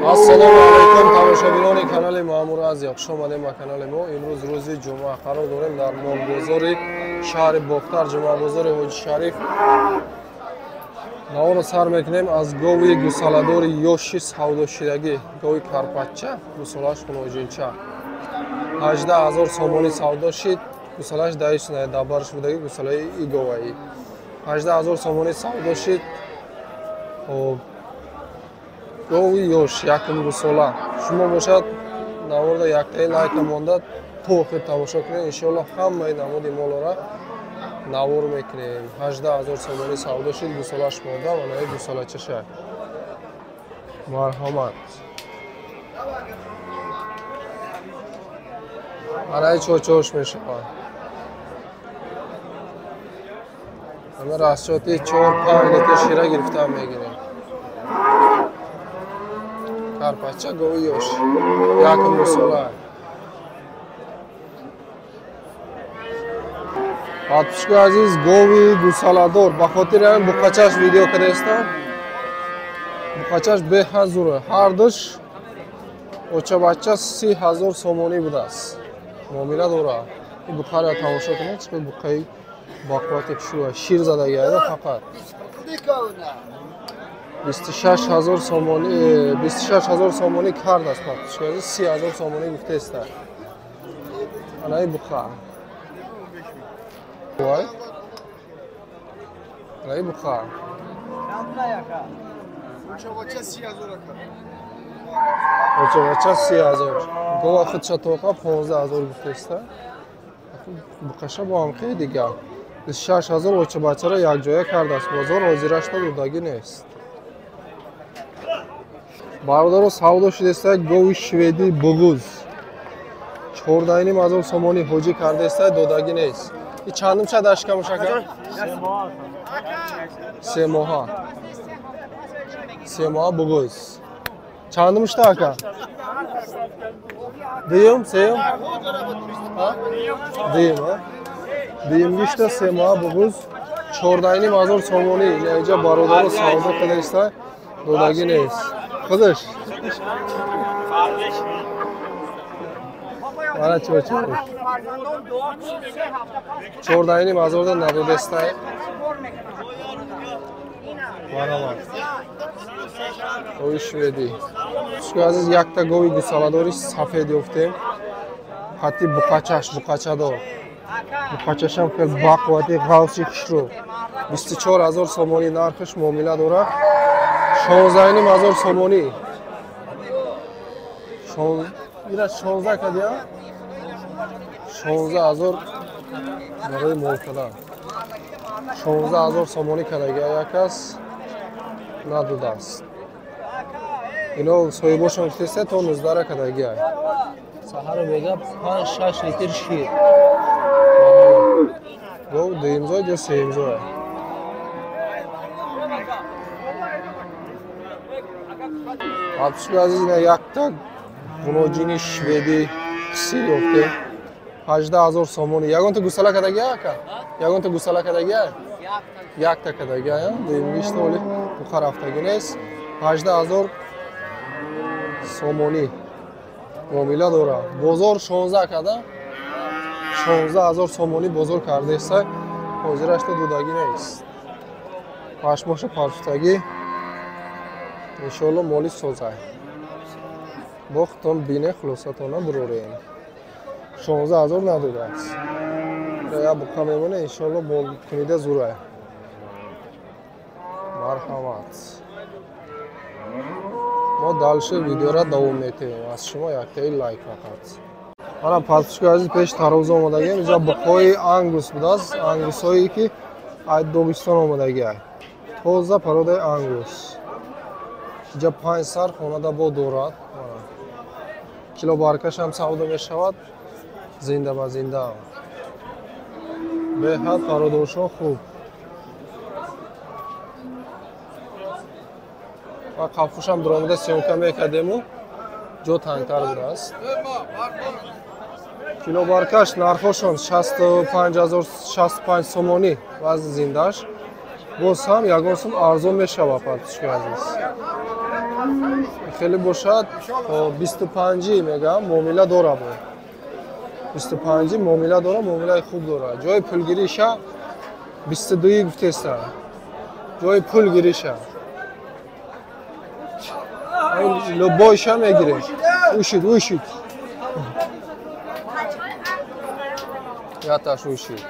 Ассалому алейкум тамошобинони канали Маъмур Азия. Хуш омадем ба канали мо. Имрӯз рӯзи ҷумъа қарор дорем дар молбозори шаҳри Бохтар, ҷумъабозори Ҳоҷи Шариф. Наворо сар мекунем аз гови гусаладори ёши савдошидагӣ, гови карпатча, гусалаш хуноҷинча. 18000 сомонӣ савдо шид, гусалаш даишна дабарш будаги гусалаи иговаи. 18000 сомонӣ савдо шид. Гови ёш якум гусола. Шумо бошад наворда яктаи лайка монда то охир тамошо кунед. Иншоаллоҳ ҳамаи намуди молора навор мекунем. 18000 сомонӣ савдо шид, гусолаш монда ва наи гусалачаша. Марҳамат. Анаи чочош мешавад. Ама расчоти 4-5 литр шира гирифтан мегирем. Карпатча гови ёш якум гусола. Подписчики азиз, гови гусаладор ба хотири ҳамин буқачаш видео кардастам. Буқачаш беҳад зур. Ҳар душ очабача 30000 сомонӣ будааст. Муомила дора. Ин буқаро тамошо кунед, чӣ буқаи бақуввати кушуа. Шир задаги айда фақат. 26000 сомонӣ кард аст. Подписчики азиз, 30000 сомонӣ гуфтест. Анаи буқа. Вай. Анаи буқа. Очабача 30000. Гова худша тоқа 15000 гуфтест. Буқаша бо ҳам хеле дигар. 26000 очабачаро якҷоя кардааст. Бозор ҳозирашда дурдагӣ нест. Бародаро савдо шудеста гови шведи бугуз. 14500 сомонӣ ҳоҷӣ кардаеста додагӣ нест. И чандум шад ашка мушака? 3 моҳа. 3 моҳа бугуз. Чандум шта ака? Дуюм, сеюм? Дуюм, а? Дуюм гишта 3 моҳа бугуз. 14500 сомонӣ. Инҷа бародаро савдо кардаеста додагӣ нест. Худаш? Ана чочо. 14500 надодеста. Марҳамат. Гови шведи. Шуко азиз якта гови гусаладори сафед ёфтем. Хати буқачадор. Буқачашам хел бақуввати ғавси хушрӯ. 24000 сомонӣ нархаш муомила дора. 16500 сомонӣ. Ира 16 кадя? 16000 барои молкада. 16000 сомонӣ кадага якас надудааст. Ино соҳибошон гуфтеста то 19 кадага. Саҳаро бега 5-6 литр шир. Гов дуюмзой ё сеюмзой. Подписчики азиз, ина якта гуноҷини шведи қисир ёфтем. 18000 сомонӣ. Ягонта гусала кадага ака? Ягонта гусала кадага? Якта кадага, я? Дуюм гишта оли буқа рафтаги нест. 18000 сомонӣ. Муомила дора. Бозор 16 када? 16000 сомонӣ бозор кардаеста. ҳозирашта дудагӣ нест. Пашмоша парфтагӣ. Иншоаллоҳ моли созай. Бохтон бине хулосатона бурорем. 16000 надудааст. Я буқа мемоне иншоаллоҳ мол кунида зурай. Марҳамат. Мо далше видеора давом метавем. Аз шумо яктаи лайк фақат. Мана подписчики азиз пеш тароза омадагиам. Инҷа буқои ангус будааст. Ангусҳое ки аз Догистон омадагиа. Тоза пародаи ангус. Инҷа 5 сар хонада бо дорад. Килобаркаш ҳам савдо мешавад. Зинда ба зинда. Беҳад пародошо хуб. Ва қафушам дуромада сёмка мекардему. ҷо тангтар будааст. Килобаркаш нархошон 65000 сомонӣ вазни зиндаш. Боз ҳам ягон сум арзон мешавад. Подписчики азиз. خیلی باشد 25 میگم معامله داره بود 25 معامله داره معامله خوب داره جای پولگیریش 22 گفتست جای پولگیریش لبایش هم میگیره اوشید یاتاش اوشید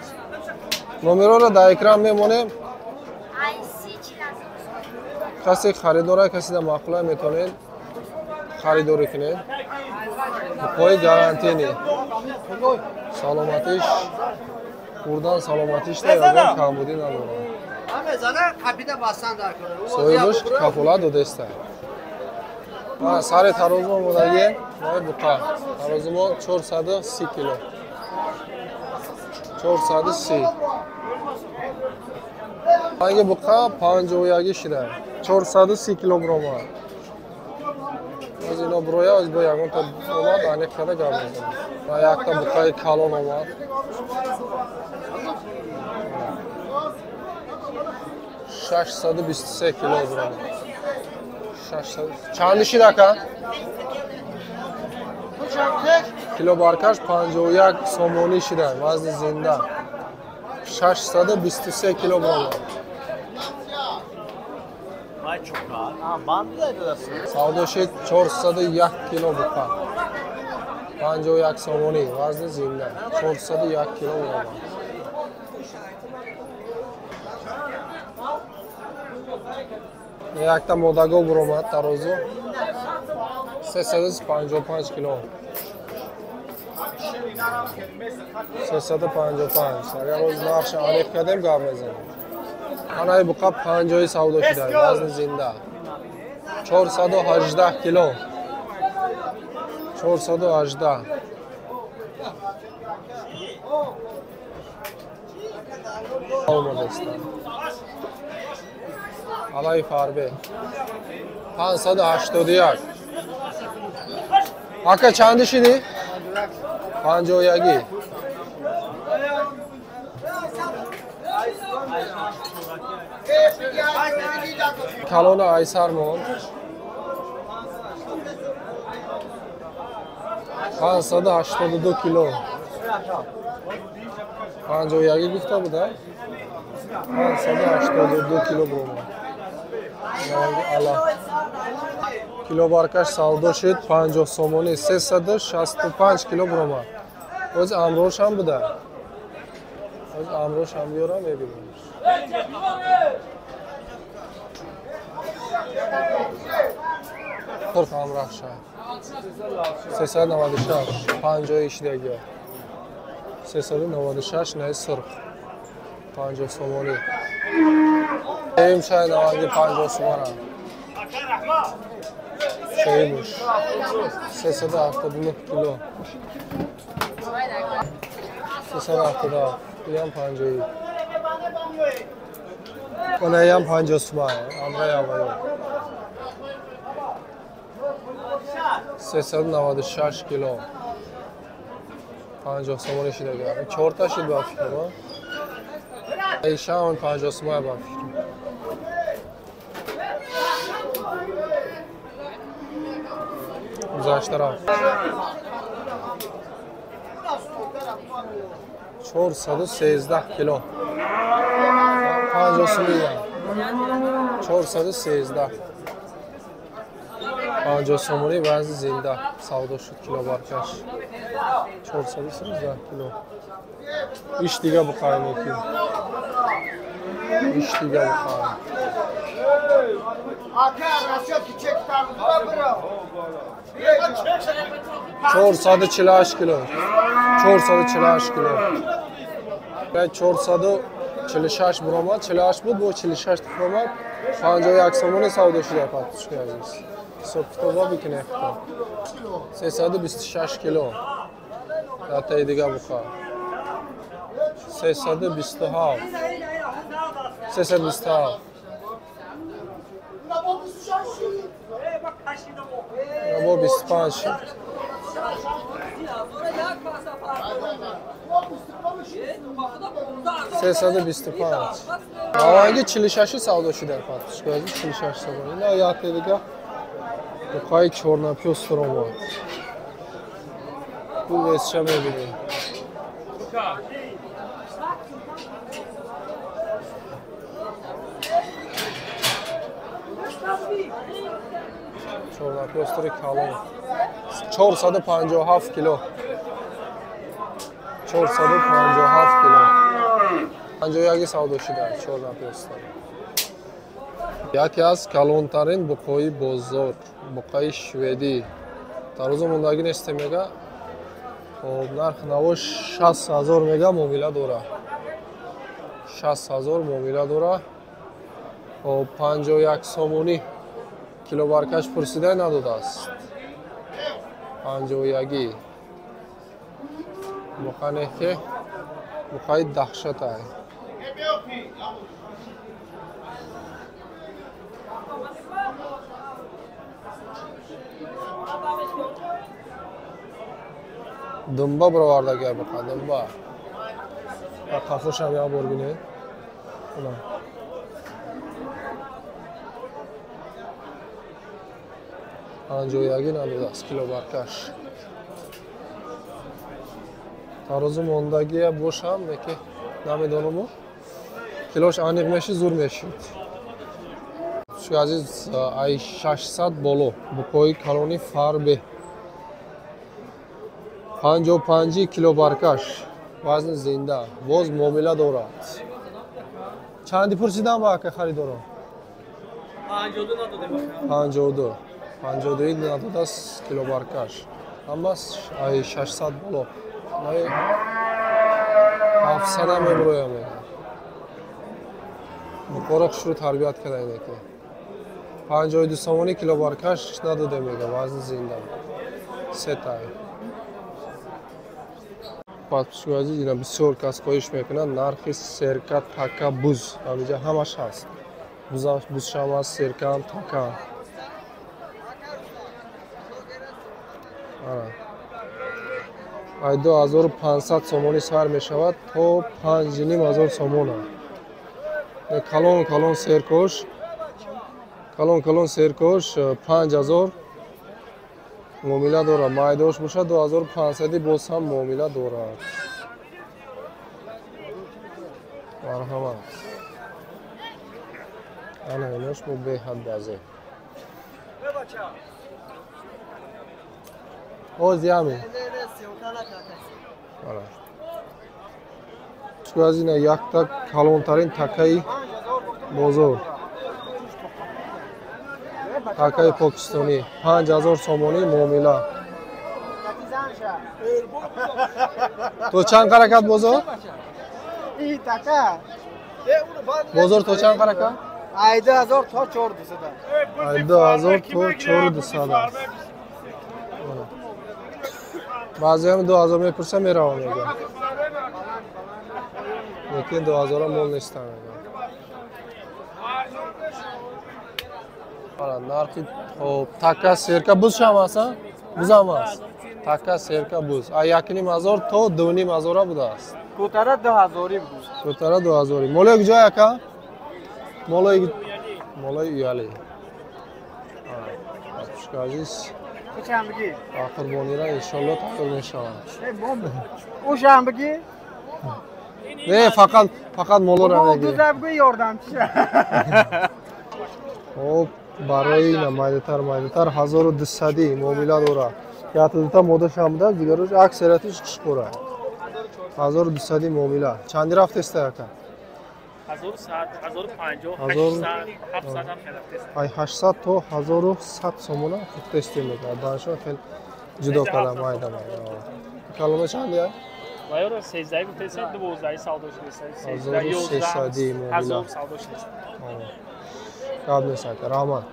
نمره رو در اکران میمونیم کسی خریداره کسی در مقاله میتونید خریداری کنید پای گارانتی نی سلامتیش بردن سلامتیش در کمبودی نداره سویدش کافولا دو دسته سر ترازو مودگی مای بقا ترازو 430 کیلو 430 مای بقا 51 شده 430 کیلوگرم از اینا برویا از با یگان تا اومد انیق کرده گرم میزنه و یک تا بقای کالون اومد 623 کیلوگرم 600 چند شده که؟ کیلو بارکش 51 سومونی شده وزن زنده 623 کیلوگرم سودا شد 401 کیلو بقا 51 سومونی وزن زنده 401 کیلوگرم یک تا مودگو برآمد ترازو 355 کیلو 355 اگر روز نقش انیق کردیم گام میزنیم خانه بقا 50 سودا شده وزن زنده 418 کیلو 418 آمده است علای فاربه 581 آقا چند شدی؟ 51 کلون ایسر موند 582 کیلو 51 گفته بوده 582 کیلو برون کیلو بارکش سودا شد 50 سومونی 365 کیلو برون روز امروش هم بوده روز امروش هم بیارم میبینیم خرخ امراه شد 396 50 دیگه 396 نه سرخ 50 سومونی این شاید نوازی 50 سومونه شایدش 379 کیلو 370 بیام 50 کنه هم 50 سومه امرای آقایون 396 کیلو 50 سومونی شده گرم 4 تا شد با فکر ایشان 50 سومه با فکر گذاشته را 413 کیلو 50 سومه 413 50 سومونی وزن زنده سودا شد کیلو بارکش 413 کیلو ایش دیگه بخواهیم یکی ایش دیگه بخواهیم 448 کیلو 448 کیلو 446 برآمد 48 بود با 46 برآمد 51 سومونی سودا شده پاتوشکی عزیز حساب کتابا بکنه 326 کیلو داتا دیگه بخواه 327 327 با 25 شد 325 آوانگی 46 سودا شده پاتوشکی عزیز 46 سودا اینا یاته دیگه Buqay чорнопёстр омад. Пул весча мебинем. Чорнопёстри калон. 457 кило. 457 кило. 51 савдо шуда чорнопёстр. Яке аз калонтарин буқои бозор, буқаи шведӣ. Дар рӯзи мондагӣ нестем мега. Хоб нарх наво 60000 мега муомила дора. 60000 муомила дора. Хоб 51 сомонӣ килобаркаш пурсида надодааст. 51. Буқане ки буқаи дахшатай. Думба бировардаги буқа думба. Қафошам як бор бинед. Уна. Анҷояги надодааст килобаркаш. Тарозу мондагия бошам неки намедонам килош аниқ меши зур мешид. Шу азиз ай 600 боло буқои калони фарбе 55 килобаркаш вазни зинда боз муомила дорад. Чанди пурсидам ба ака харидоро? 52 надодааст килобаркаш. Аммас ай 600 боло. Ай 700 меброям. Буқоро шуруд тарбият кардан неки. 52 сомони килобаркаш надода мега вазни зинда. Сетай. Пасшуази ина бисёр кас хоҳиш мекунад нархи серка така буз. Ҳаминҷа ҳамаш ҳаст. Бузшам ҳаст, серкам, така. Ай 2500 сомони сар мешавад то 5500 сомона. Калон серкош. Калон серкош 5000 муомила дора. Майдош боша 2500 боз ҳам муомила дорад. Марҳамат. Ана инош бо беҳад базе. Оз ями. Ара. Чук аз ина якта калонтарин такаи бозор. Такаи покистони 5000 сомони муомила. То чанд қаракат бозор? И така. Бозор то чанд қаракат? Ай 2000 то 4200. Ай 2000 то 4200. Баъзеам 2000 мепурсам меравам мегам. Лекин 2000 мол нестам мегам. Ара нархи така серка буз шам аст? Бузам аст. Така серка буз. Ай 1500 то 2500 будааст. Котара 2000 буд. Котара 2000. Молои куҷо яка? Молои уяли. Ара. Азиз. Чанд бигӣ? Қурбонира иншоалло тайёр мешавад. О шанбаги? Не, фақат молора мегӣ. Ду забгӯ ёрдамчиша. Хоб барои майдатар 1200 муомила дорад. Ятадута модашам буда, дигарош аксариятиш қишқора. 1200 муомила. Чанди рафтеста яка? 800 то 1100 сомона фуктести мегӯяд. Данашон хел ҷудо кардам майда. Калома чанди я? Вайора 13 гуфтеса 12 савдо шудеса. 1300 муомила. Гап нест ака. Раҳмат.